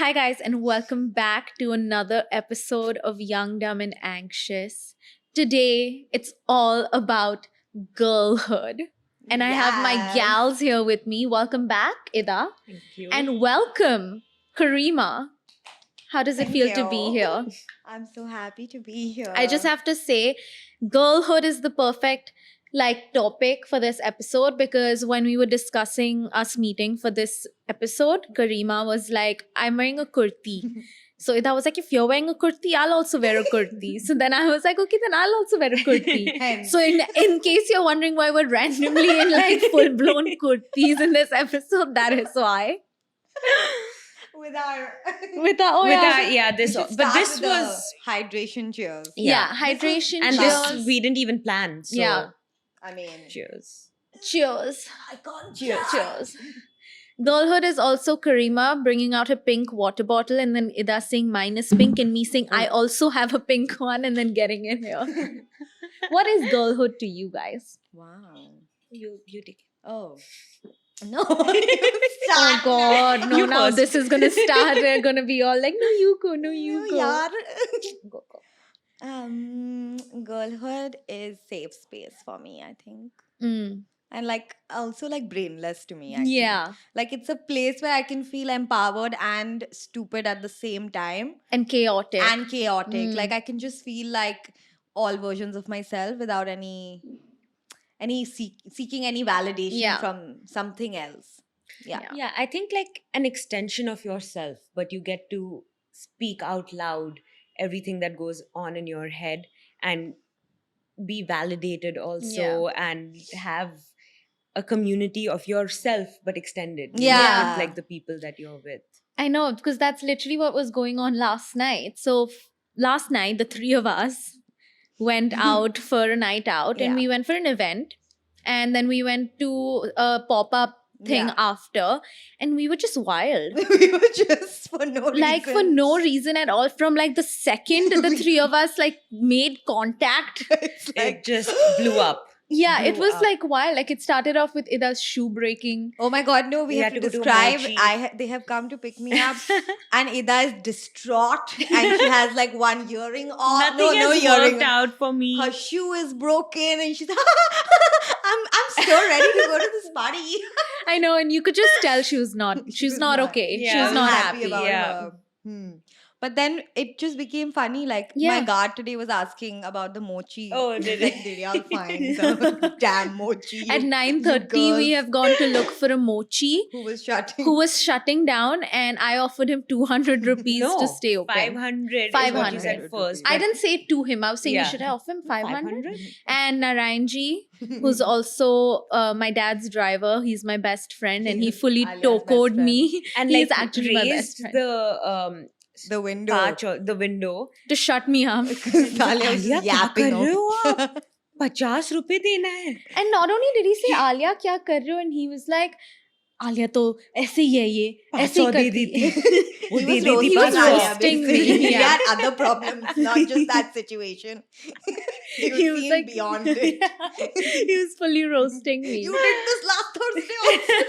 Hi, guys, and welcome back to another episode of Young, Dumb, and Anxious. Today, it's all about girlhood. And I have my Yes. gals here with me. Welcome back, Ida. Thank you. And welcome, Karima. How does it Thank feel to be you. here? I'm so happy to be here. I just have to say, girlhood is the perfect topic for this episode because when we were discussing us meeting for this episode, Karima was like, I'm wearing a kurti. So Ida was like, if you're wearing a kurti, I'll also wear a kurti. So then I was like, okay, then I'll also wear a kurti. Hence. So in case you're wondering why we're randomly in full-blown kurtis in this episode, that is why. with our This, we should but start this with the was hydration cheers. Yeah, hydration, and cheers. this we didn't even plan. So Yeah. I mean, cheers. Cheers. I can't Cheers. Girlhood is also Karima bringing out a pink water bottle and then Ida saying mine is pink and me saying I also have a pink one and then getting in here. What is girlhood to you guys? Wow. You take it. Oh. No. Oh God, no, You now first. this is gonna start. They're gonna be all like, no, you go, no, you go. yaar. Go, go. Girlhood is safe space for me, I think. Mm. And also brainless to me, actually. Yeah, Like it's a place where I can feel empowered and stupid at the same time. and chaotic. And chaotic. Mm. Like I can just feel like all versions of myself without seeking any validation Yeah. from something else. Yeah. Yeah. Yeah, I think like an extension of yourself, but you get to speak out loud everything that goes on in your head and be validated also and have a community of yourself but extended. you know, Yeah. with, like the people that you're with. I know, because that's literally what was going on last night. So last night, the three of us went out for a night out and Yeah. we went for an event. And then we went to a pop-up thing Yeah. after and we were just wild. We were just for no reason. Like for no reason at all. From like the second the three of us made contact. It's It like, just blew up. Yeah, it Blew was up. like wild. Like it started off with Ida's shoe breaking. oh my god, no, we have had to to go to describe. Mochi. They have come to pick me up, and Ida is distraught, and she has like one earring off. Nothing no has earring. worked out for me. Her shoe is broken, and she's I'm so ready to go to this party. I know, and you could just tell she was not not- okay. Yeah. She was not happy. about Yeah. her. But then it just became funny. Like Yeah. my guard today was asking about the mochi. Oh, did Like, it? did y'all find the damn mochi? At you 9:30, we girls have gone to look for a mochi who was shutting. who was shutting down, and I offered him 200 rupees No, to stay open. 500 is what you 500 said first. I didn't say it to him. I was saying, Yeah. should I offer him 500? 500? And Narayanji, who's also my dad's driver, he's my best friend, and he He's fully Alia's best tokoed friend. me. And He's like actually my best raised friend. the window. Patch or the window. To shut me up. Because Talia was Alia, just क्या yapping. कर रहे हो off. आप? 50 रुपए देना है. And not only did he say, Alia, kya kar rahe ho? And he was like, Alia to aise hi hai ye. Aise hi 500 they karti देती. hai." वो He दे was देती he was 500. roasting me, He yeah. had other problems, not just that situation. He was seen beyond it. He was fully roasting me. You did this last Thursday also.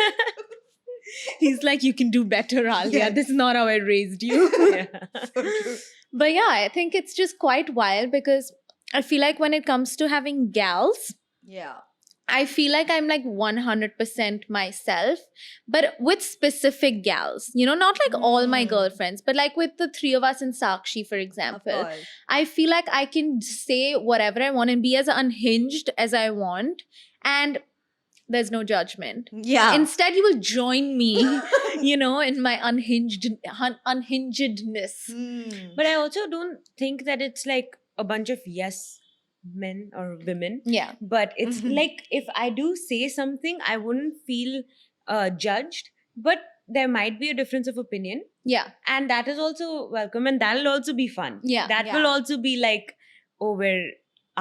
He's like, you can do better, Alia. Yeah. This is not how I raised you. Yeah. So true. But yeah, I think it's just quite wild because I feel like when it comes to having gals, Yeah. I feel like I'm like 100% myself, but with specific gals, you know, not like all my Mm. girlfriends, but like with the three of us in Sakshi, for Of example. course. I feel like I can say whatever I want and be as unhinged as I want, and there's no judgment. Yeah. Instead, you will join me, you know, in my unhingedness. Hmm. But I also don't think that it's like a bunch of yes men or women. Yeah. But it's Mhm. like if I do say something, I wouldn't feel judged. But there might be a difference of opinion. Yeah. And that is also welcome. And that'll also be fun. Yeah. That Yeah. will also be like, oh, we're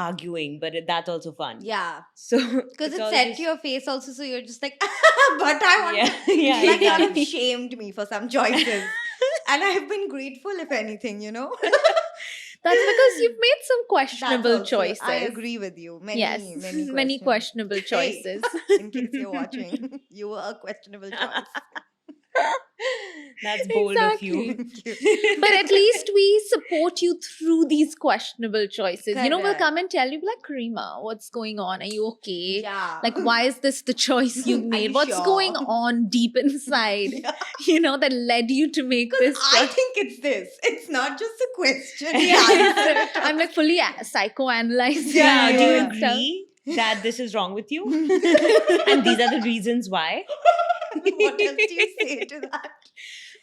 arguing, but that's also fun. Yeah. So Because it's all said just- to your face also, so you're just like, but I want Yeah, yeah, like y'all have exactly. shamed me for some choices. And I've been grateful, if anything, you know? That's because you've made some That's questionable also- choices. I agree with you. Many, yes. many questionable Hey. choices. In case you're watching, you were a questionable choice. That's bold of you. But at least we support you through these questionable choices. You know, we'll Correct. come and tell you, be like, Karima, what's going on? Are you okay? Yeah. Like, why is this the choice you Are made? you What's sure? going on deep inside, Yeah. you know, that led you to make this I choice? think it's this. It's not just a question. Yeah. I'm like fully psychoanalyzing Yeah, you do you and stuff. agree that this is wrong with you? And these are the reasons why? What else do you say to that?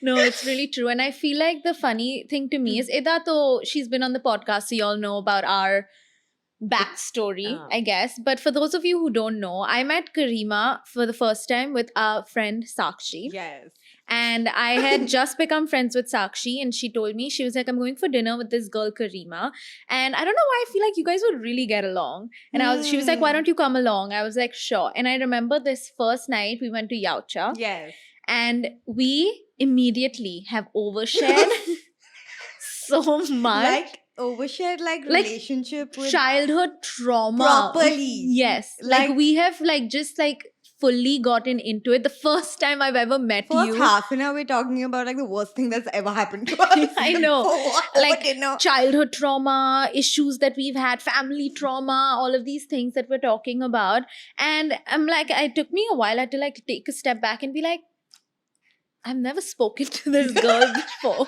No, it's really true. And I feel like the funny thing to me is Ida, though she's been on the podcast, so you all know about our backstory, I guess. But for those of you who don't know, I met Karima for the first time with our friend Sakshi. Yes. And I had just become friends with Sakshi, and she told me, she was like, I'm going for dinner with this girl, Karima. And I don't know why I feel like you guys would really get along. And she was like, why don't you come along? I was like, sure. And I remember this first night we went to Yaucha. Yes. And we immediately have overshared so much. Like overshared like relationship with Childhood trauma. properly. Yes. Like Like- we have just fully gotten into it. The first time I've ever met First you. half an hour we're talking about like the worst thing that's ever happened to us. I know. For what? Like, dinner. Childhood trauma, issues that we've had, family trauma, all of these things that we're talking about. And I'm like, it took me a while. I had to take a step back and be like, I've never spoken to this girl before.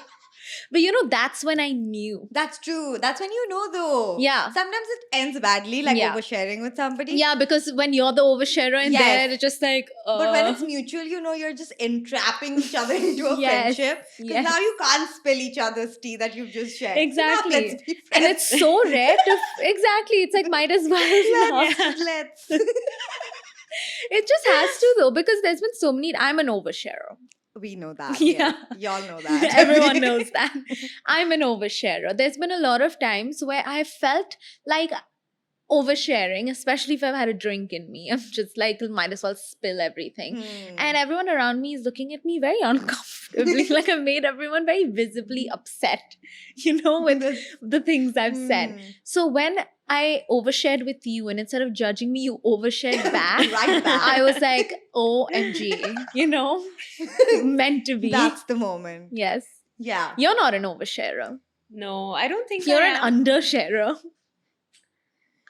But that's when I knew. That's true. That's when you know though. Yeah. Sometimes it ends badly, like Yeah. oversharing with somebody. Yeah, because when you're the oversharer and Yes. there, it's just like. But when it's mutual, you're just entrapping each other into a Yes, friendship. Because yes. now you can't spill each other's tea that you've just shared. So now Exactly. let's be And friends. it's so rare to. Exactly. It's like, might as well. Let's. It just has to, though, because there's been so many. I'm an oversharer. We know that. Yeah. Y'all know that. Everyone knows that. I'm an oversharer. There's been a lot of times where I felt like oversharing, especially if I've had a drink in me. I'm just like, might as well spill everything. Hmm. And everyone around me is looking at me very uncomfortably. Like I've made everyone very visibly upset, with the things I've said. Hmm. So when I overshared with you, and instead of judging me, you overshared back. Right back. I was like, OMG, meant to be. That's the moment. Yes. Yeah. You're not an oversharer. No, I don't think You're I an am. undersharer.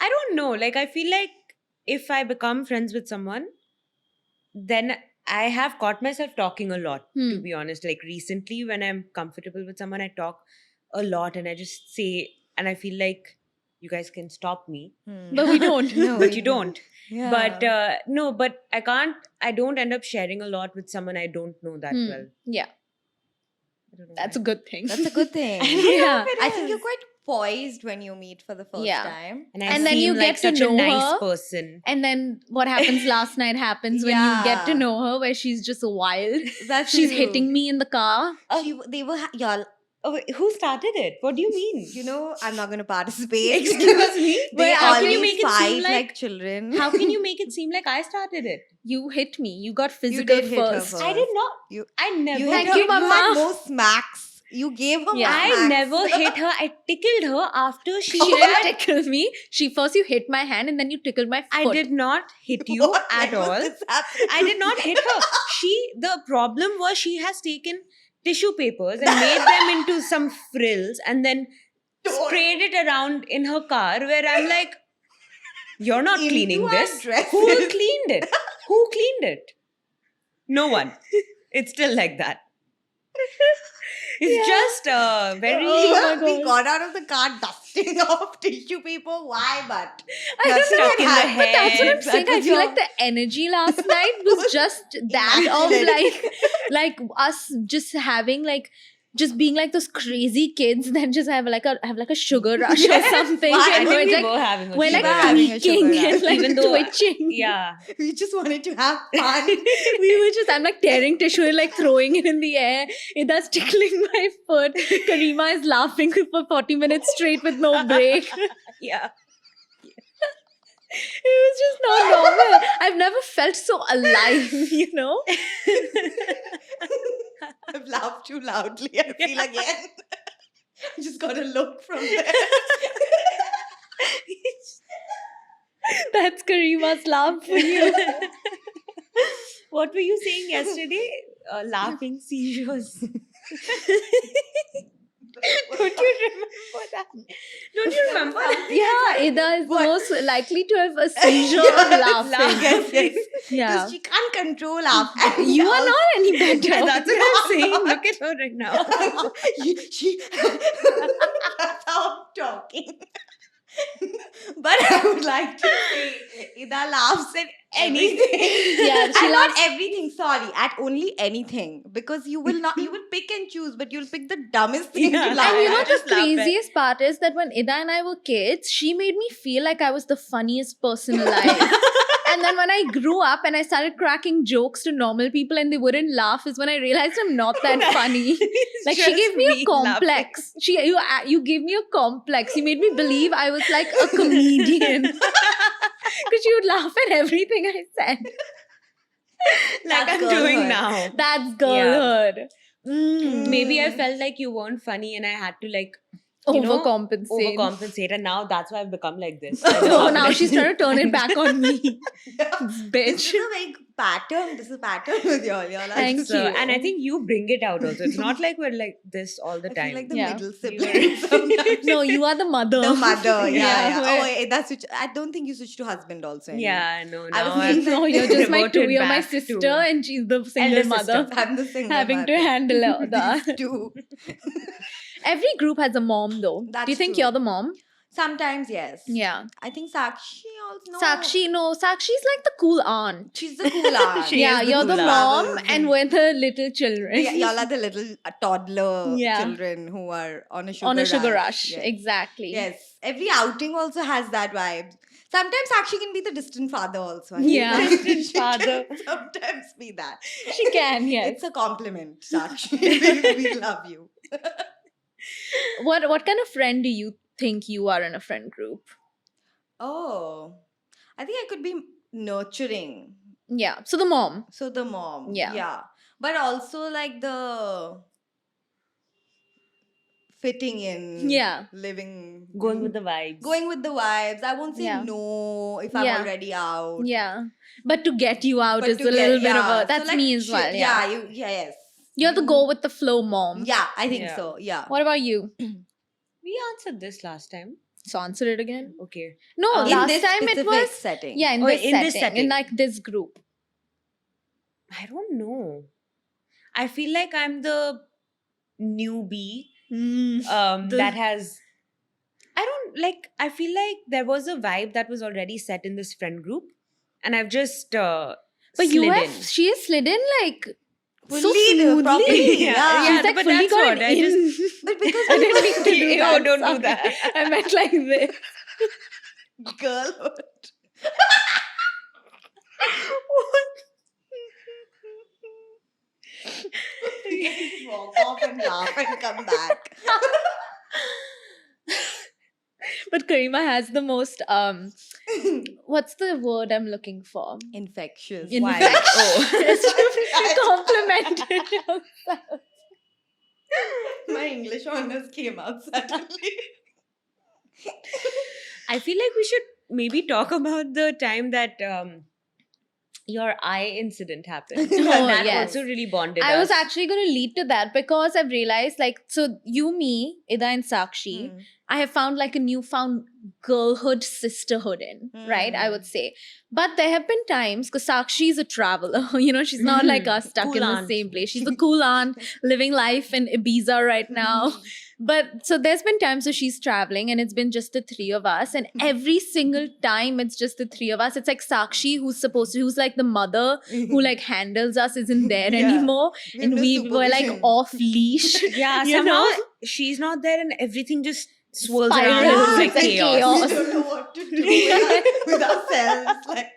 I don't know. Like, I feel like if I become friends with someone, then I have caught myself talking a lot, to be honest. Like, recently, when I'm comfortable with someone, I talk a lot and I just say, and I feel like you guys can stop me, But we don't. No, but you don't. Yeah. But no, but I don't end up sharing a lot with someone I don't know that well. Yeah, I don't know that's a why. good thing. That's a good thing. Yeah. I think you're quite poised when you meet for the first Yeah. time. And I And then seem you like get to such a know nice her. person. And then what happens last night happens when you get to Yeah. know her, where she's just wild. That's She's true. hitting me in the car. They were y'all. Oh, wait, who started it? What do you mean? I'm not going to participate. Excuse me? They Wait, how can always you make it fight seem like children. How can you make it seem like I started it? You hit me. You got physical did hit her first. first. I did not. You- I never. You Thank hit you, her, Mama. had more smacks. You gave her Yeah. more I smacks. never hit her. I tickled her after she. She didn't tickle me. First you hit my hand and then you tickled my foot. I did not hit you What? at When was all. this happening? I did not hit her. The problem was she has taken tissue papers and made them into some frills and then sprayed it around in her car, where I'm like, you're not Into cleaning our this. dresses. Who cleaned it? Who cleaned it? No one. It's still like that. It's just very. Oh my we God. got out of the car dusting off tissue paper. Why? But I That's don't know stuck what in the happened, but that's what I'm head. saying. That I was feel your- like the energy last night was just that of Immaculate. like us just having just being like those crazy kids that just have like a sugar rush or Yes, something. why? And I we're think we like were having a we're We like were having a tweaking sugar and rush. like Even though- twitching. Yeah. we just wanted to have fun. We were just, I'm like tearing tissue and like throwing it in the air. That's tickling my foot. Karima is laughing for 40 minutes straight with no break. Yeah. It was just not normal. I've never felt so alive, I've laughed too loudly. I feel again. I just got a look from there. That's Karima's laugh for you. What were you saying yesterday? Laughing seizures. Don't you remember that? Don't you remember that? Yeah, Ida is What? most likely to have a seizure Yeah, of laughing. Yes, yes. Yeah. Because she can't control laugh. And You are also- not any better. Yeah, that's what I'm saying. Look at her right now. That's how I'm talking. But I would like to say Ida laughs at anything. Yeah, she and not laughs- everything, sorry, at only anything. Because you will pick and choose, but you'll pick the dumbest thing Yeah. to laugh And you know at. the just laugh at- craziest part is that when Ida and I were kids, she made me feel like I was the funniest person alive. And then when I grew up and I started cracking jokes to normal people and they wouldn't laugh, is when I realized I'm not that funny. Like she gave me a complex. You gave me a complex. You made me believe I was like a comedian because she would laugh at everything I said. Like That's I'm doing girlhood. now. That's girlhood. Maybe I Mm. felt like you weren't funny and I had to like you know, Overcompensate. overcompensate, and now that's why I've become like this. Oh, now she's trying to turn it back on me. This Bitch. is a very pattern. This is a pattern with y'all. Y'all are Thank just- So, you. and I think you bring it out also. It's not like we're like this all the I time. feel like the Yeah. middle sibling. sometimes. No, you are the mother. The mother, yeah. where- Oh, that's switch. I don't think you switched to husband also. anymore. yeah, no, I was now thinking I'm No, you're just my two. reverted You're my back to- sister, and she's the single Elder mother sister. I'm the single having to mother. handle the. These two. Every group has a mom, though. Do you That's think true. you're the mom? Sometimes, yes. Yeah. I think Sakshi also. Sakshi's like the cool aunt. She's the cool aunt. She Yeah, is the you're the cool mom, aunt. and we're the little children. Yeah, y'all are the little toddler Yeah. children who are on a sugar on a sugar rush. rush. Yes. Exactly. Yes. Every outing also has that vibe. Sometimes Sakshi can be the distant father also. I Yeah. think. Distant She can father. sometimes be that. She can, yes. It's a compliment, Sakshi. we love you. What kind of friend do you think you are in a friend group? Oh, I think I could be nurturing. Yeah. So the mom. So the mom. Yeah. Yeah. But also like the fitting in. Yeah. Living. going with the vibes. Going with the vibes. I won't say Yeah. no if I'm Yeah. already out. Yeah. But to get you out But is to a little get- bit of yeah. a that's So, like, me as shit, well. Yeah. yes. You're the go with the flow mom. Yeah, I think Yeah. so. Yeah. What about you? We answered this last time. So answer it again. Okay. No, In last this time it specific was setting. yeah, in Oh, this in setting, this setting. in like this group. I don't know. I feel like I'm the newbie The- that has I don't like I feel like there was a vibe that was already set in this friend group and I've just But slid you in. have she has slid in like so Fully, smoothly. properly, yeah. She's like but fully that's gone what, I in. But because I we didn't mean to do Oh, that. don't do sorry. that. I meant like this. girlhood. Walk off and laugh and come back. But Karima has the most what's the word I'm looking for? Infectious. Infectious. Oh. Complimented yourself. My English honors came out suddenly. I feel like we should maybe talk about the time that your eye incident happened. Oh, that yes. also really bonded I was us. actually going to lead to that because I've realized, like, so you, me, Ida, and Sakshi, Mm. I have found like a newfound girlhood sisterhood in, right? I would say. But there have been times, because Sakshi is a traveler, you know, she's not like us stuck Cool in aunt. the same place. She's a cool aunt living life in Ibiza right now. But so there's been times where she's traveling and it's been just the three of us. And every single time it's just the three of us, it's like Sakshi, who's like the mother who like handles us, isn't there Yeah. anymore. With And the we were like supervision. off leash. Yeah, You somehow know? she's not there and everything just swirls Spirals. around Yeah, like it's like chaos. chaos. We don't know what to do with ourselves. Like,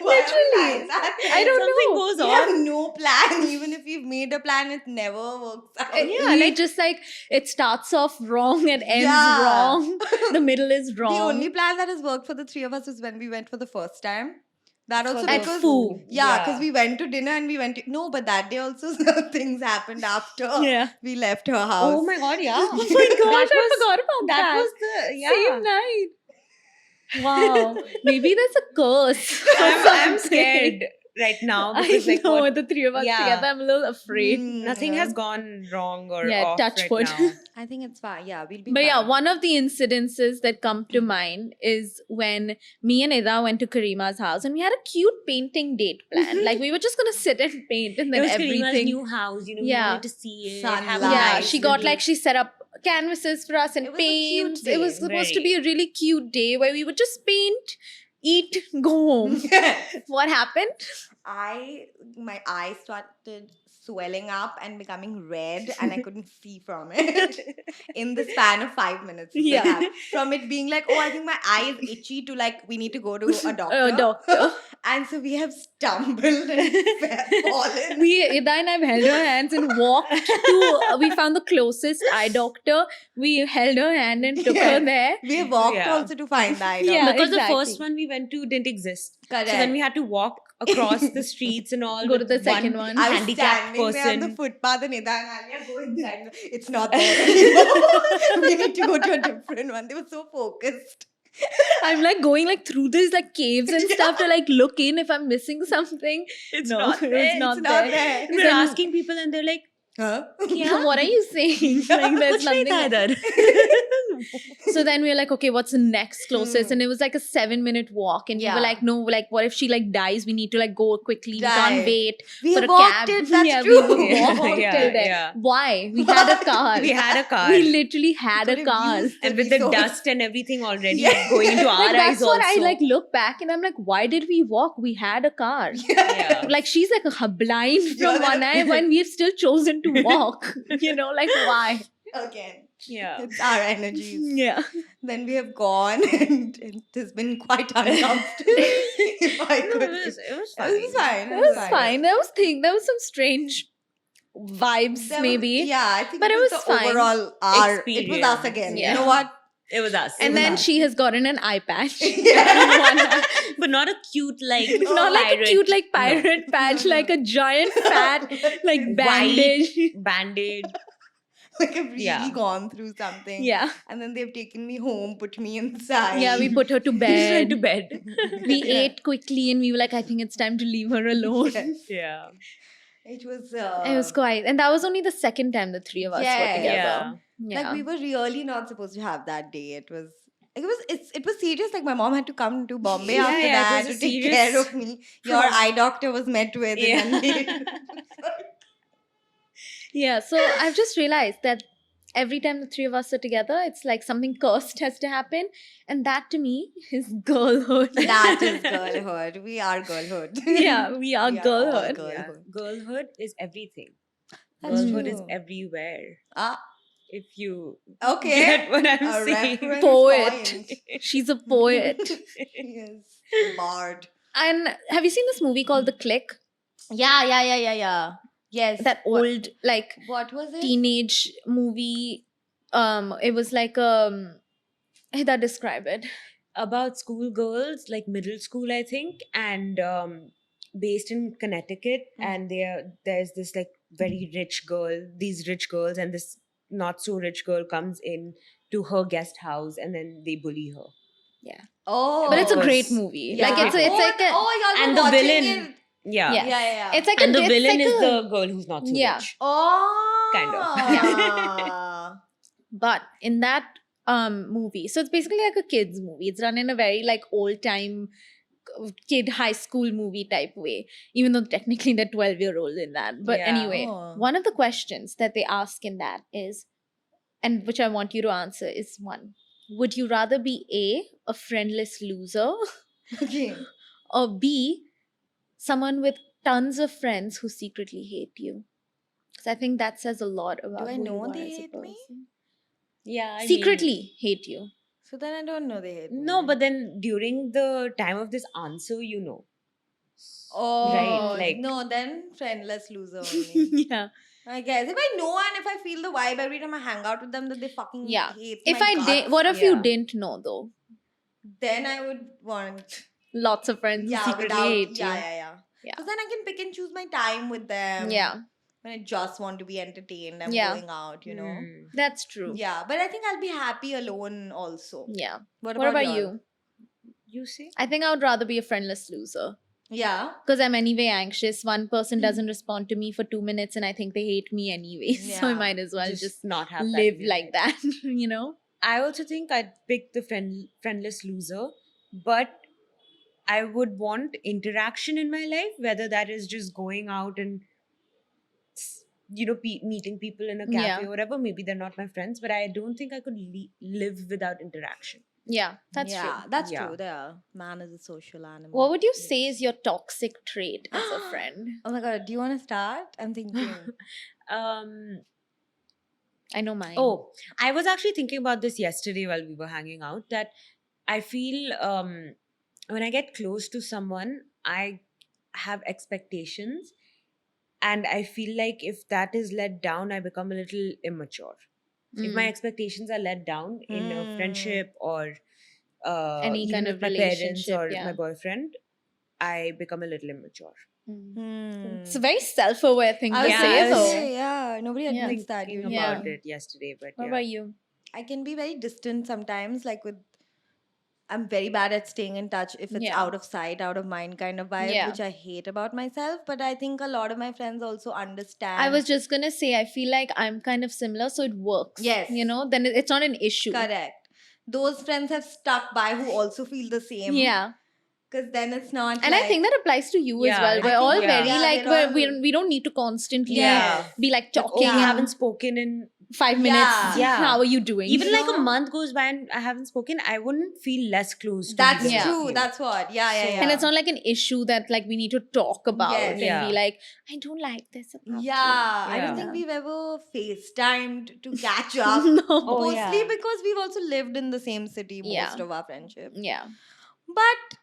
why are Literally. plans happening? I don't Something know. goes We on. have no plan. Even if we've made a plan, it never works out. Yeah, like just like it starts off wrong and ends Yeah. wrong. The middle is wrong. The only plan that has worked for the three of us was when we went for the first time. That also the At because Foo. yeah, because we went to dinner and we went to, no, but that day also things happened after Yeah. we left her house. Oh my god, yeah. Oh my gosh, That I was- forgot about that. That was the Same night. Wow. Maybe there's a curse. or I'm something. scared. right now I because like know what the three of us Yeah. together. I'm a little afraid. nothing has gone wrong or Yeah, off touch right wood. now. I think it's fine. Yeah, we'll be But yeah, fine. one of the incidences that come to mind is when me and Ida went to Karima's house and we had a cute painting date planned. Like we were just gonna sit and paint and It then was Karima's everything. new house, we Yeah. wanted to see it. Have a Sunlight. Yeah, nice she got little- like she set up canvases for us and It was a cute paints. It day, was supposed to very. be a really cute day where we would just paint, eat, go home. What happened? My eyes started swelling up and becoming red, and I couldn't see from it in the span of 5 minutes. This Yeah. happened. From it being like, oh, I think my eye is itchy to like, we need to go to a doctor. A doctor. And so we have stumbled and fallen. Ida and I have held her hands and walked to. We found the closest eye doctor. We held her hand and took her Yes. there. We have walked Yeah. also to find the eye doctor. Yeah, because exactly. the first one we went to didn't exist. Correct. So then we had to walk across the streets and all. Go to with the second one. I was handicapped standing there on the person. footpath and Ida and Alia go inside. It's not there anymore. We need to go to a different one. They were so focused. I'm like going like through these like caves and stuff to like look in if I'm missing something. It's No, not it was there. not It's not there. there. We're Then- asking people and they're like, Huh? What are you saying? Like there's "Kuch nahi tha nothing. idhar." So then we were like, okay, what's the next closest? Hmm. And it was like a 7-minute walk. And we Yeah. were like, no, like what if she like dies? We need to like go quickly. We Right. can't wait We for a walked cab. it. That's yeah, true. we walked Yeah, till there. yeah. Why? We had a car. We had a car. We literally had a Could have car. used And with be the so- dust and everything already Yeah. going into our Like, that's eyes what also. I like look back and I'm like, why did we walk? We had a car. Yeah. Like she's like blind Yeah, from one eye when we've still chosen to walk. You know, like why? Again, Yeah. it's our energies. Yeah. Then we have gone and it has been quite uncomfortable. If I No, could. it was It was fine. fine. It was fine. There was some strange vibes There was- maybe. yeah, I think But it it was was the fine. overall our. It was us Experience. again. Yeah. You know what? It was us. And was then us. she has gotten an eye patch. Yeah. in one eye. but not a cute like Not like a pirate. cute like No. pirate patch, like a giant fat like White bandage. band-aid. Like I've really Yeah. gone through something. Yeah. And then they've taken me home, put me inside. Yeah, we put her to She went to bed. bed. We ate quickly and we were like, I think it's time to leave her alone. Yes. Yeah. It was. It was quite, and that was only the second time the three of us Yeah. were together. Yeah. Yeah. Like we were really not supposed to have that day. It was. It was serious. Like my mom had to come to Bombay Yeah, after yeah, it that was to a take serious care of me. Your problem. eye doctor was met with. Yeah. And Yeah, so I've just realized that every time the three of us are together, it's like something cursed has to happen. And that to me is girlhood. that is girlhood. We are girlhood. Yeah, we are We are all girlhood. girl. Yeah. Girlhood. Girlhood is everything. That's Girlhood is true. everywhere. Ah, If you okay. get what I'm A saying. reference Poet. point. She's a poet. Yes. Bard. And have you seen this movie called The Click? Yeah. Yes. That old, like, What was it? teenage movie. It was like Hida, describe it. About schoolgirls, like middle school, I think, and based in Connecticut. Mm. And there's this like very rich girl, these rich girls, and this not so rich girl comes in to her guest house, and then they bully her. Oh. But it's a course. great movie. Yeah. Like it's like a y'all And were the watching villain- it. Yeah. Yeah. Yeah. it's like And the it's villain like is a- the girl who's not so Yeah. rich. Oh. Kind of. Yeah. But in that movie, so it's basically like a kids movie. It's run in a very like old time kid high school movie type way, even though technically they're 12-year-old in that. But Yeah. anyway, Oh. one of the questions that they ask in that is, and which I want you to answer, is one: would you rather be a friendless loser, Okay. or B, someone with tons of friends who secretly hate you? Because I think that says a lot about I who know you are they as a hate me? person. Yeah. I mean- Secretly hate you. So then I don't know they hate me. No, but then during the time of this answer, you know. Oh, Right, like- no, then friendless loser only. Yeah. I guess if I know and if I feel the vibe every time I hang out with them that they fucking Yeah. hate If my I did, guts, what if you yeah. didn't know though? then I would want Lots of friends who secretly without hate you. yeah. Yeah. Because then I can pick and choose my time with them. Yeah, When I just want to be entertained, I'm Yeah. going out, you know. Mm. that's true. Yeah, but I think I'll be happy alone also. Yeah. What What about y'all? you? You see? I think I would rather be a friendless loser. Yeah. because I'm anyway anxious. One person doesn't respond to me for 2 minutes and I think they hate me anyway. So I Yeah. might as well just not have that live in your like head. that, you know? I also think I'd pick the friendless loser, but I would want interaction in my life, whether that is just going out and meeting people in a cafe Yeah. or whatever. Maybe they're not my friends, but I don't think I could live without interaction. Yeah, that's yeah, true. that's Yeah. true. There, man is a social animal. What would you say is your toxic trait as a friend? Oh my god, do you want to start? I'm thinking. Um. I know mine. Oh, I was actually thinking about this yesterday while we were hanging out. That I feel when I get close to someone, I have expectations, and I feel like if that is let down, I become a little immature. If my Mm. expectations are let down in a friendship or Any even kind with of my parents relationship, or yeah. my boyfriend, I become a little immature. It's a very self-aware thing I to was Yeah, say, I was- though. yeah, nobody Yeah. admits that Thinking usually. about it yesterday, but What yeah. about you? I can be very distant sometimes, like with. I'm very bad at staying in touch if it's Yeah. out of sight, out of mind kind of vibe, Yeah. which I hate about myself. But I think a lot of my friends also understand. I was just gonna say, I feel like I'm kind of similar, so it works. Yes. You know, then it's not an issue. correct. Those friends have stuck by who also feel the same. Yeah. Because then it's not. And I think that applies to you as Yeah, well. I We're think- all yeah. very Yeah, like, they're all- we don't need to constantly Yeah. be like Like, oh, talking we Yeah. haven't spoken in 5 minutes. Yeah. How are you doing? even like a No. month goes by and I haven't spoken, I wouldn't feel less close to That's either of true. you. That's what. Yeah, yeah, So- yeah. And it's not like an issue that like we need to talk about Yes. and Yeah. be like, I don't like this about Yeah, I Yeah. don't think we've ever FaceTimed to catch you. up. No. Oh, Mostly yeah. because we've also lived in the same city most Yeah. of our friendship. Yeah. But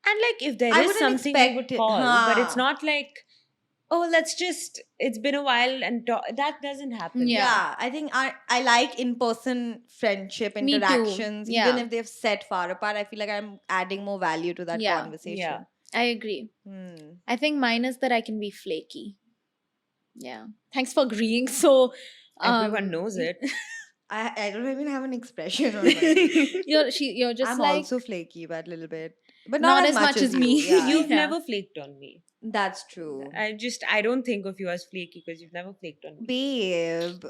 And like if there I is wouldn't something you would expect it- call, but it's Huh. not like, oh, it's been a while and that doesn't happen. Yeah. yeah, I think I like in-person friendship Me too. interactions. Yeah. Even if they've set far apart, I feel like I'm adding more value to that Yeah. conversation. I agree. Hmm. I think mine is that I can be flaky. Yeah. Thanks for agreeing. So Everyone knows it. I don't even have an expression on my you're just I'm like also flaky, but a little bit. But Not not, as much as you. me. Yeah, You've Yeah. never flaked on me. that's true. I don't think of you as flaky because you've never flaked on me. Babe.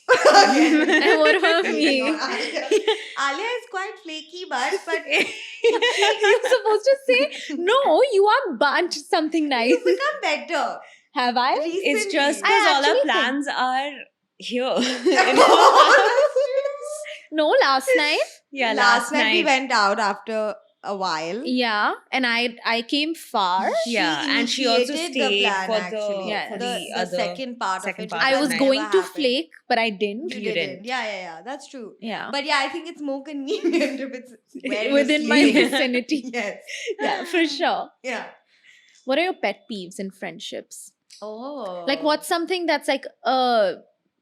And what about me? Alia is quite flaky, but You're supposed to say, no, you are but something nice. you've become better. Have I? It's just recently. because all our actually plans are here. No, last night. Yeah, last night we went out after a while. Yeah. And I came far. Yeah, and she also initiated the stayed plan, for the actually. Yeah. for the, the the other second part second of it. part which I of was the never going to happened. flake, but I didn't. You You didn't. didn't. Yeah. That's true. Yeah. But yeah, I think it's more convenient if it's where you're Within my sleeping. vicinity. Yes. Yeah, for sure. Yeah. What are your pet peeves in friendships? Oh. Like, what's something that's like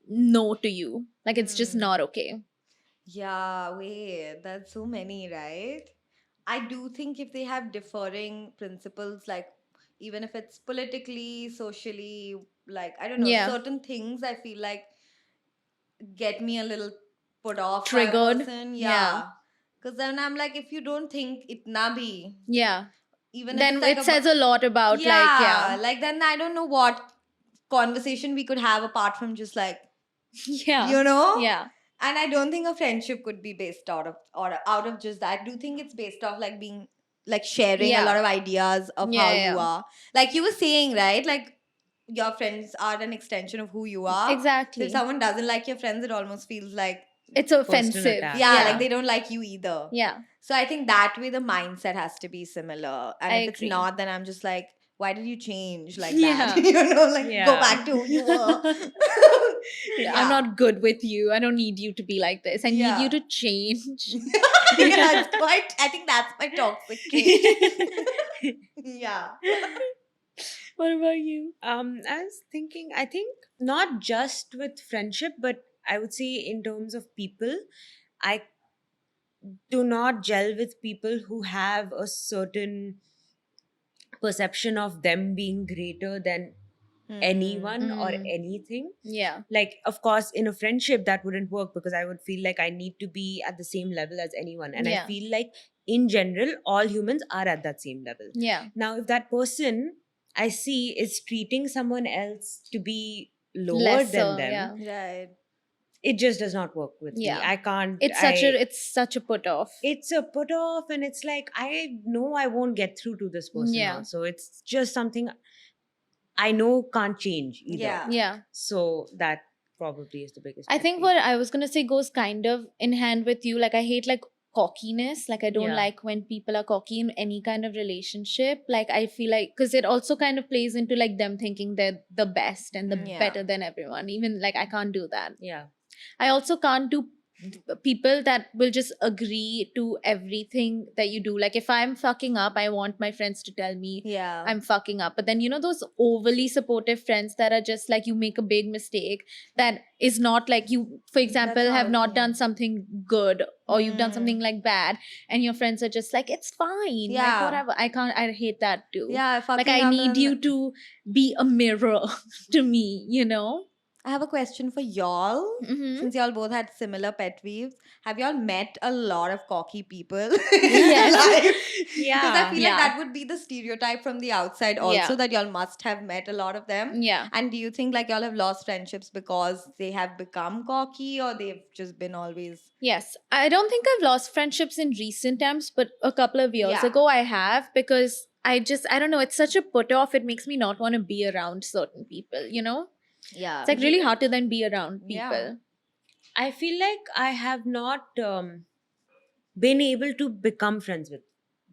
no to you? Like, it's just Hmm. not okay. Yeah, wait, there's so many, right? I do think if they have differing principles, like even if it's politically, socially, like I don't know, Yeah. certain things I feel like get me a little put off Triggered. by a person. Yeah. Yeah. Because then I'm like, if you don't think it bhi, Yeah. even Then if it's like it says a lot about like then I don't know what conversation we could have apart from just like, Yeah. you know? Yeah. And I don't think a friendship could be based out of just that. I do think it's based off like being like sharing Yeah. a lot of ideas of Yeah, how yeah. you are. Like you were saying, right? Like your friends are an extension of who you are. So Exactly. if someone doesn't like your friends, it almost feels like It's offensive. attack. yeah, like they don't like you either. Yeah. So I think that way the mindset has to be similar. And I if agree. it's not, then I'm just like, why did you change like Yeah. that? You know, like go Yeah. back to who you were. I'm not good with you. I don't need you to be like this. I need Yeah. you to change. Yeah, it's quite. I think that's my toxic trait. Yeah. What about you? I was thinking, I think not just with friendship, but I would say in terms of people, I do not gel with people who have a certain perception of them being greater than anyone or Mm. anything. Yeah. Like, of course, in a friendship that wouldn't work because I would feel like I need to be at the same level as anyone. And Yeah. I feel like in general, all humans are at that same level. Yeah. Now, if that person I see is treating someone else to be lower Lesser, than them, yeah. Right. it just does not work with me. Yeah. I can't. It's such a put off. It's a put off, and it's like I know I won't get through to this person. Yeah. Also, it's just something I know can't change either. Yeah. Yeah. So that probably is the biggest. I pet think peeve. what I was gonna say goes kind of in hand with you. Like I hate like cockiness. Like I don't Yeah. like when people are cocky in any kind of relationship. Like I feel like because it also kind of plays into like them thinking they're the best and the Mm. Yeah. better than everyone. Even like I can't do that. Yeah. I also can't do people that will just agree to everything that you do. Like if I'm fucking up, I want my friends to tell me Yeah. I'm fucking up. But then you know those overly supportive friends that are just like you make a big mistake that is not like you, for example, not have a not thing. done something good or you've done Mm. something like bad and your friends are just like it's fine. Yeah. Like whatever. I hate that too. Yeah. Like fucking I up need and- you to be a mirror to me, you know? I have a question for y'all. Mhm. Since y'all both had similar pet peeves, have y'all met a lot of cocky people? Yes. Yeah. Because I feel Yeah. like that would be the stereotype from the outside also, Yeah. that y'all must have met a lot of them. Yeah. And do you think like y'all have lost friendships because they have become cocky or they've just been always... Yes, I don't think I've lost friendships in recent times, but a couple of years Yeah. ago I have because I don't know, it's such a put off. It makes me not want to be around certain people, you know? Yeah. It's like really hard to then be around Yeah. people. I feel like I have not been able to become friends with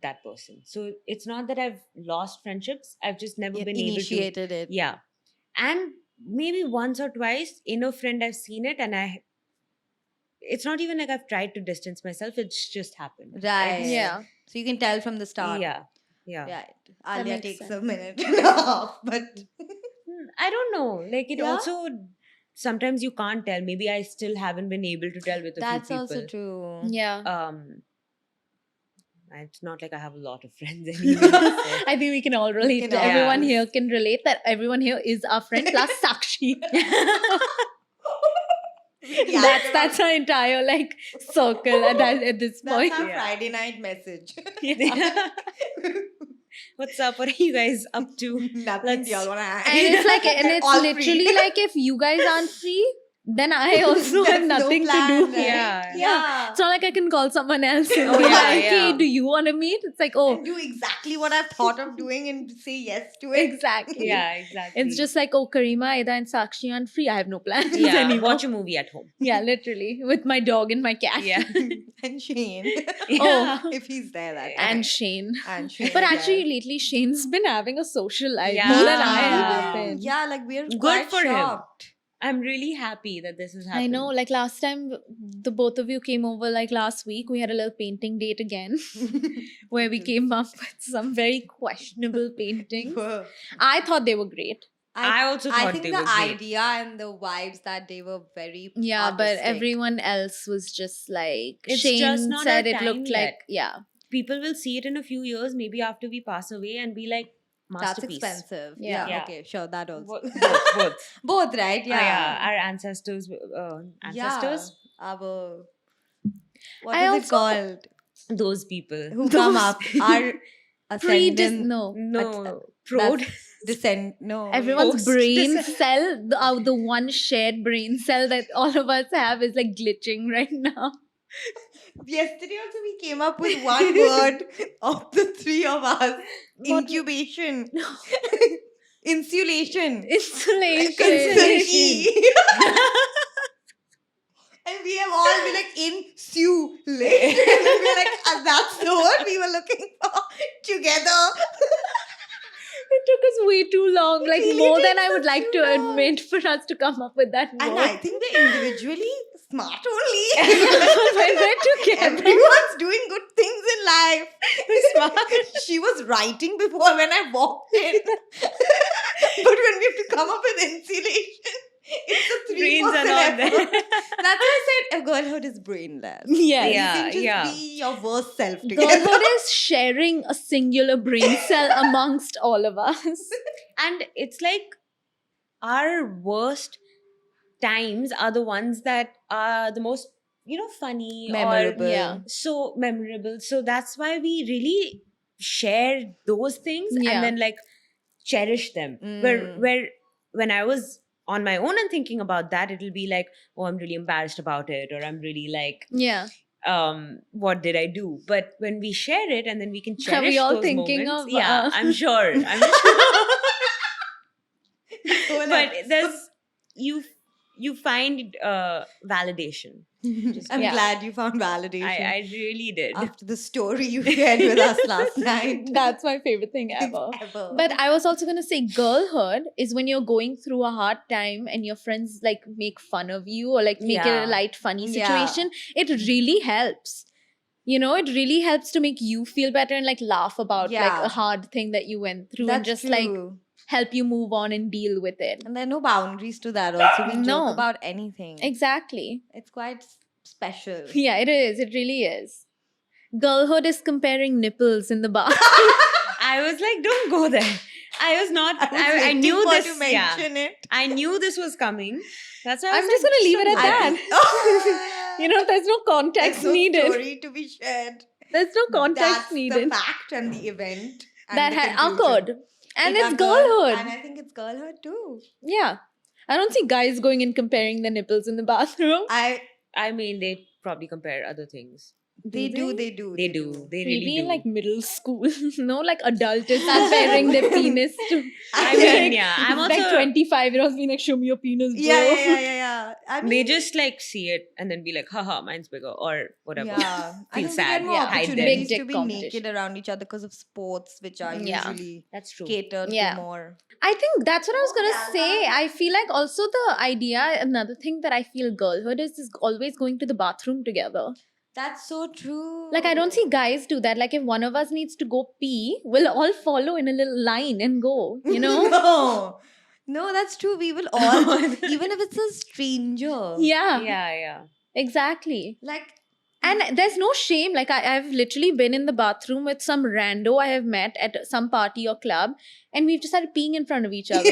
that person. So it's not that I've lost friendships. I've just never You been able to. initiated it. Yeah. And maybe once or twice in a friend I've seen it, and it's not even like I've tried to distance myself. It's just happened. Right. Yeah. So you can tell from the start. Yeah. Yeah. Right. Alia makes takes a sense. minute and a half, but I don't know. Like it Yeah? also sometimes you can't tell. Maybe I still haven't been able to tell with a that's few also people. true. Yeah. It's not like I have a lot of friends anyway. so- I think we can all relate. can all Everyone relate. here can relate that everyone here is our friend plus Sakshi. Yeah, that's our entire like circle at this That's point. our Yeah. Friday night message. What's up? What are you guys up to? Nothing. Let's- Y'all wanna hang? And it's like, and We're it's all free. literally like if you guys aren't free, then I also There's have no nothing plan, to do. right? Yeah. Yeah. It's not like I can call someone else and Oh, be yeah, like, hey, yeah. do you want to meet? It's like, oh, And do exactly what I've thought of doing and say yes to it. exactly. Yeah, exactly. It's just like, oh, Karima, Aida, and Sakshi aren't free. I have no plans yeah. anymore. Watch a movie at home. Yeah, literally. With my dog and my cat. Yeah. And Shane. Oh. If he's there, that And Shane. And Shane. But yeah. actually, lately, Shane's been having a social life Yeah. more than I Yeah. have been. Yeah, like we're Good quite for him. shocked. I'm really happy that this is I happening. know, like last time the both of you came over, like last week, we had a little painting date again where we came up with some very questionable paintings. Whoa. I thought they were great. I also thought I think they the were great. idea and the vibes that they were very Yeah, but artistic. everyone else was just like It's Shane just not said our it looked time like yet. yeah. People will see it in a few years, maybe after we pass away, and be like, That's masterpiece. expensive. Yeah. Yeah. Okay, sure, that also. Both. Both, right? Yeah. Our ancestors. Ancestors? Yeah. Our... What I is it called? Those people. Who come up? Our ascendant... No. No. Prod. Descend... No. Everyone's Post- brain cell, the one shared brain cell that all of us have is like glitching right now. Yesterday also we came up with one word of the three of us. What- Incubation. Insulation. Insulation. Consultation. And we have all been like insulation. And we're like, that's the word we were looking for together. It took us way too long, like really more than takes I would us like too to long. admit for us to come up with that And word. I think we're individually smart only. When we're together. Everyone's doing good things in life. She was writing before when I walked in. But when we have to come up with insulation, it's a Brains are 3% not effort. there. That's why I said a girlhood is brainless. Yes. Yeah. You can just be your worst self together. Girlhood is sharing a singular brain cell amongst all of us. And it's like our worst times are the ones that are the most funny Memorable. Yeah. or so memorable. So that's why we really share those things Yeah. and then like cherish them. Where when I was on my own and thinking about that, it'll be like, oh, I'm really embarrassed about it, or I'm really like, Yeah. what did I do? But when we share it and then we can Are cherish we all those thinking moments, of, yeah, I'm sure. I'm sure. But there's you find validation. I'm Yeah. glad you found validation I really did. after the story you shared with us last night. That's my favorite thing ever. But I was also gonna say, girlhood is when you're going through a hard time and your friends like make fun of you or like make it Yeah. a light, funny Yeah. situation. It really helps. It really helps to make you feel better and like laugh about like Yeah. a hard thing that you went through That's and just true. like help you move on and deal with it. And there are no boundaries to that also. We No. joke about anything. Exactly. It's quite special. Yeah, it is. It really is. Girlhood is comparing nipples in the bath. I was like, don't go there. I was not. I was I waiting knew for this. to mention it. I knew this was coming. That's why I I'm was just like, gonna leave it at don't that. go. There's no context There's no needed. story to be shared. There's no context That's needed. the fact and the event. And That the had conclusion. occurred. And It it's occurred, girlhood. And I think it's girlhood too. Yeah. I don't see guys going and comparing their nipples in the bathroom. I mean, they probably compare other things. They do. They do. They Maybe really in do. like middle school. No, like adults comparing their penis to. I mean, yeah. I'm also. Like 25-year-olds being like, show me your penis, bro. Yeah. I mean, They just like see it and then be like, haha, mine's bigger or whatever. yeah. I Feel think sad. we get more Yeah. Hide them. opportunities Big to dick be competition. naked around each other because of sports, which are Yeah. usually That's true. catered Yeah. to more. I think that's what I was gonna say. I feel like also the idea, another thing that I feel girlhood is always going to the bathroom together. That's so true. Like I don't see guys do that. Like if one of us needs to go pee, we'll all follow in a little line and go. No, that's true. We will all, even if it's a stranger. Yeah, Yeah. exactly. Like, And there's no shame. Like I've literally been in the bathroom with some rando I have met at some party or club, and we've just started peeing in front of each other.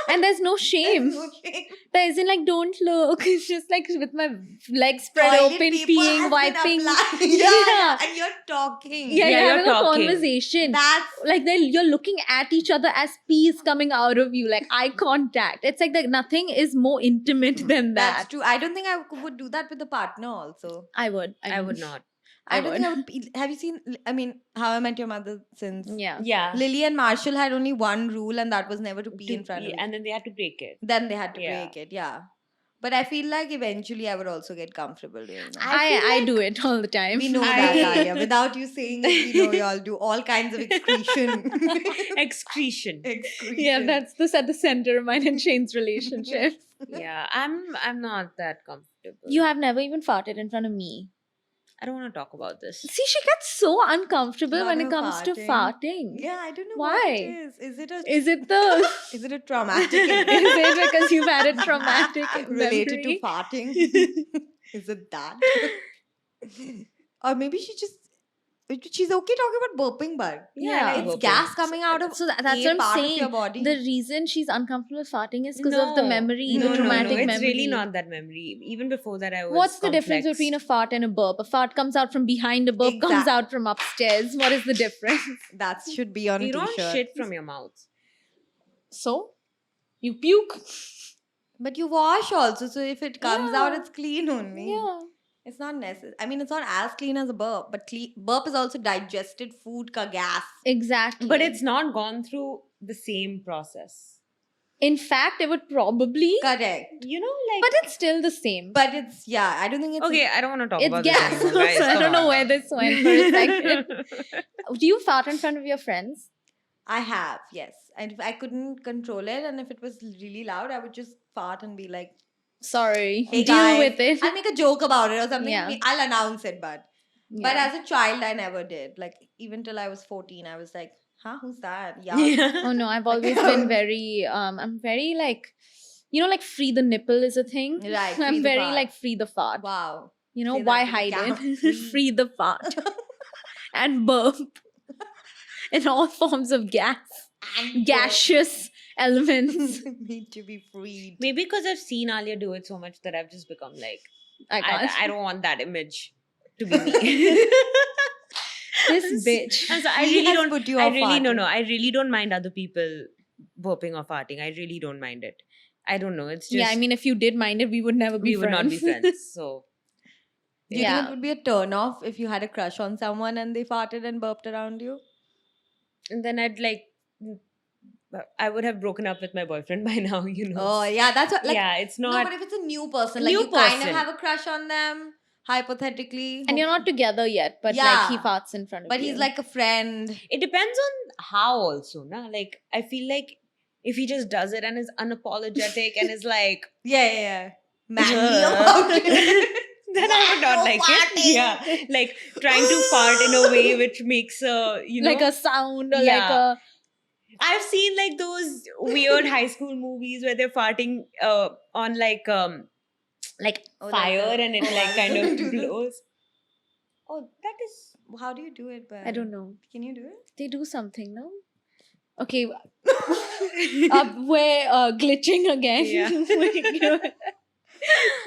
And there's no shame. there's no shame. There isn't like, don't look. It's just like with my legs spread Toilet open, paper peeing, has been wiping. applied. Yeah. And you're talking. Yeah, Yeah, you're you're having a talking. conversation. That's Like you're looking at each other as pee is coming out of you, like eye contact. It's like that nothing is more intimate than that's that. true. I don't think I would do that with a partner also. I would. I would not. I I don't would. think I would. Have you seen? I mean, How I Met Your Mother since Yeah. Yeah. Lily and Marshall had only one rule, and that was never to pee in front of. And then they had to break it. Then they had to Yeah. break it. Yeah. But I feel like eventually I would also get comfortable doing that. I do it all the time. We know that, Alia. Without you saying it, we know you all do all kinds of excretion. Excretion. Excretion. Yeah, that's at the center of mine and Shane's relationship. Yeah. I'm not that comfortable. You have never even farted in front of me. I don't want to talk about this. See, she gets so uncomfortable Lot when it of comes to farting. farting. Yeah, I don't know Why? what it is. Is it a Is it the is it a traumatic is it because you've had a traumatic related memory? to farting? Is it that? Or maybe she's okay talking about burping, but Yeah. it's burping. gas coming out of So that's a what I'm part of saying. your body. The reason she's uncomfortable with farting is because of the memory, No, the traumatic no, it's memory. really not that memory. Even before that, I was. What's the difference complex. between a fart and a burp? A fart comes out from behind, a burp comes Exact- out from upstairs. What is the difference? That should be on a You don't t-shirt. shit from your mouth. So, you puke. But you wash also, so if it comes out, Yeah. it's clean only. Yeah. It's not necessary. I mean, it's not as clean as a burp, but burp is also digested food ka gas. Exactly. But it's not gone through the same process. in fact, it would probably, Correct. You know, like. but it's still the same. But it's, yeah, I don't think it's. Okay, I don't want to talk It's about gas. this anymore, guys. So I Come don't know on. where this went for a second. Do you fart in front of your friends? I have, yes. And if I couldn't control it, and if it was really loud, I would just fart and be like, Sorry. hey Deal guys. with it. I'll make a joke about it or something. Yeah. I'll announce it, but Yeah. as a child, I never did. Like, even till I was 14, I was like, huh, who's that? Yeah. Oh no, I've always been very I'm very like, like free the nipple is a thing. Right, free I'm the very fart. like free the fart. Wow. You know, Say that why to the hide camera. it? Free the fart. And burp. In all forms of gas. And Gaseous elements. need to be freed. Maybe because I've seen Alia do it so much that I've just become like, I can't. I don't want that image to be me. This bitch. And so I He really has don't. put you I off really farting. no. I really don't mind other people burping or farting. I really don't mind it. I don't know. It's just Yeah, I mean, if you did mind it, we would never be we would not be friends. So Do you think Yeah. it would be a turn off if you had a crush on someone and they farted and burped around you? and then I'd like. I would have broken up with my boyfriend by now. You know. Oh yeah, that's what. Like, yeah, it's no, not. but if it's a new person, A like new you kind of person. have a crush on them, hypothetically, And you're not together yet, but like Yeah. he farts in front of but you. he's like a friend. It depends on how also, na? Like I feel like if he just does it and is unapologetic and is like Yeah. Manly about it. then I would not No like farting. it. Yeah. Like trying to fart in a way which makes like a sound or like Yeah. a I've seen like those weird high school movies where they're farting on like Oh, like fire the- and it oh, like I kind don't of do that. blows. Oh, that is How do you do it? But I don't know. Can you do it? They do something, no? Okay, we're glitching again. Yeah.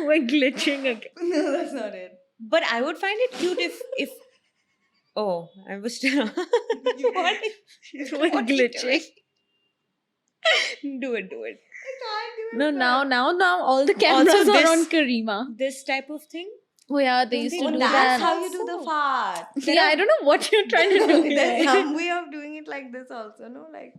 We're glitching again. No, that's not it. But I would find it cute if oh, I was still what? We're What are you glitching. Do it. I can't do it. No, but- now all the cameras Also are this- on Karima. This type of thing. Oh yeah, they Don't used they to Oh, do do that's that. how you do the fart. Yeah, I don't know what you're trying to do. There's here. some way of doing it like this also, no? Like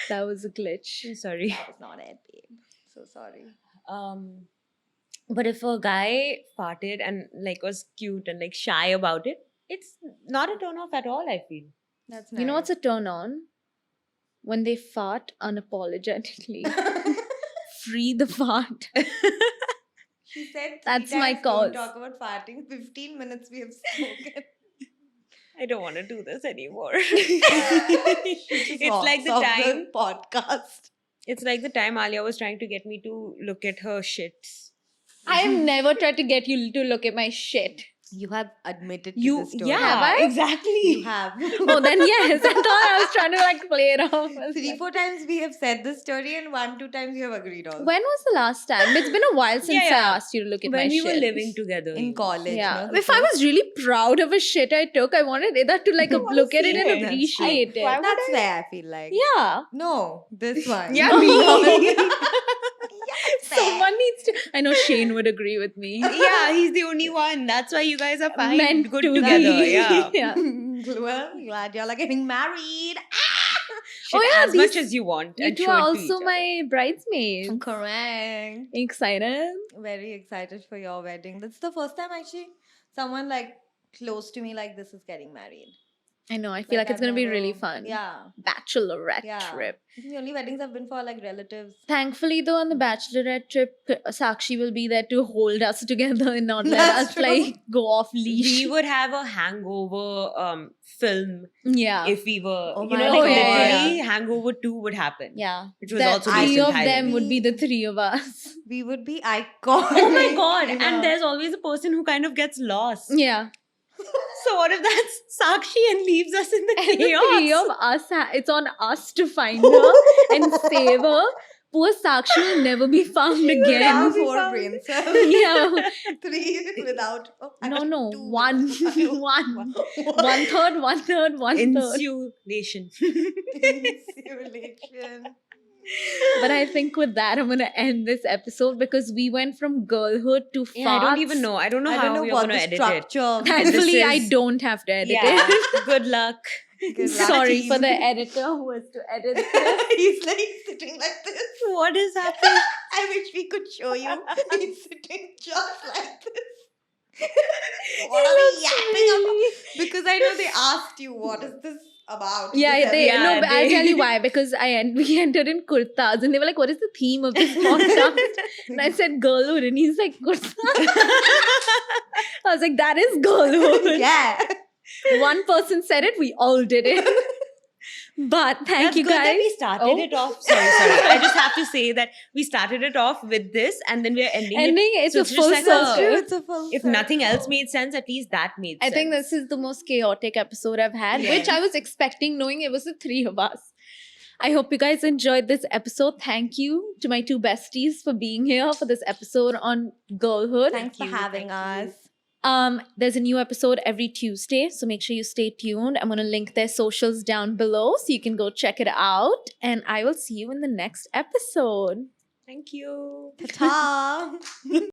That was a glitch. I'm sorry. that was not it, babe. So sorry. But if a guy farted and like was cute and like shy about it, it's not a turn off at all, I feel. That's nice. You know what's a turn on? When they fart unapologetically. Free the fart. She said That's 3 my times, don't cause. talk about farting. 15 minutes we have spoken. I don't want to do this anymore. Just it's walks like the off time. podcast. It's like the time Alia was trying to get me to look at her shits. I have never tried to get you to look at my shit. You have admitted to You, this story. yeah, Have I? exactly. You have. Oh, then yes. I thought I was trying to like play it off. as 3-4 times we have said this story and 1-2 times you have agreed also. When was the last time? It's been a while since Yeah. I asked you to look at When my we shit. were living together. in college. Yeah. no? If I was really proud of a shit I took, I wanted Ida to like wanna look at see it it. and appreciate Why it. would That's where I feel like. Yeah. No, this one. Yeah, No. me. Someone needs to. I know Shane would agree with me. Yeah, he's the only one. That's why you guys are fine. Meant good to together. be. Yeah. Yeah. Well, glad y'all are getting married. Shit, yeah, as much these- as you want. You and two show are it to also each other. my bridesmaids. Correct. Excited? Very excited for your wedding. That's the first time actually someone like close to me like this is getting married. I know. I feel like it's I've going to be never- really fun. Yeah. Bachelorette Yeah. trip. I think the only weddings I've been for are like relatives. Thankfully, though, on the bachelorette trip, Sakshi will be there to hold us together and not let That's us true. like go off leash. We would have a hangover film Yeah. if we were, Oh you my know, like God. literally Hangover 2 would happen. Yeah. Which was That also three based in of Thailand. them would be the three of us. We would be iconic. Oh my god. you know. And there's always a person who kind of gets lost. Yeah. So what if that's Sakshi and leaves us in the And the chaos? three of us, it's on us to find her and save her. Poor Sakshi will never be found Now again. be 4 found. brain cells. Yeah. 3 without. Oh, I No, got no. 2 One. One. One third, one third, one third. Insulation. Insulation. But I think with that, I'm going to end this episode because we went from girlhood to farts. Yeah, I don't even know. I don't know I how don't know we're what going to the edit it. structure. Thankfully, This I is- don't have to edit Yeah. it. Good luck. Good luck, Sorry team. for the editor who has to edit this. He's like sitting like this. What is happening? I wish we could show you. He's sitting just like this. What are we yapping about? Because I know they asked you, what is this about? Yeah, This they, episode? no, but I'll they- tell you why. Because we entered in kurtas and they were like, "What is the theme of this podcast?" And I said, "Girlhood," and he's like, "Kurta." I was like, "That is girlhood." Yeah. One person said it, we all did it. But thank That's you good that guys. we started Oh. it off. Sorry. I just have to say that we started it off with this and then we're ending it. Ending, it's So a it's just full like a- That's true. circle. It's a full If circle. nothing else made sense, at least that made I sense. think this is the most chaotic episode I've had, which Yes. I was expecting, knowing it was the three of us. I hope you guys enjoyed this episode. Thank you to my two besties for being here for this episode on girlhood. Thanks for having us. There's a new episode every Tuesday, so make sure you stay tuned. I'm gonna link their socials down below so you can go check it out. And I will see you in the next episode. Thank you. Ta-ta.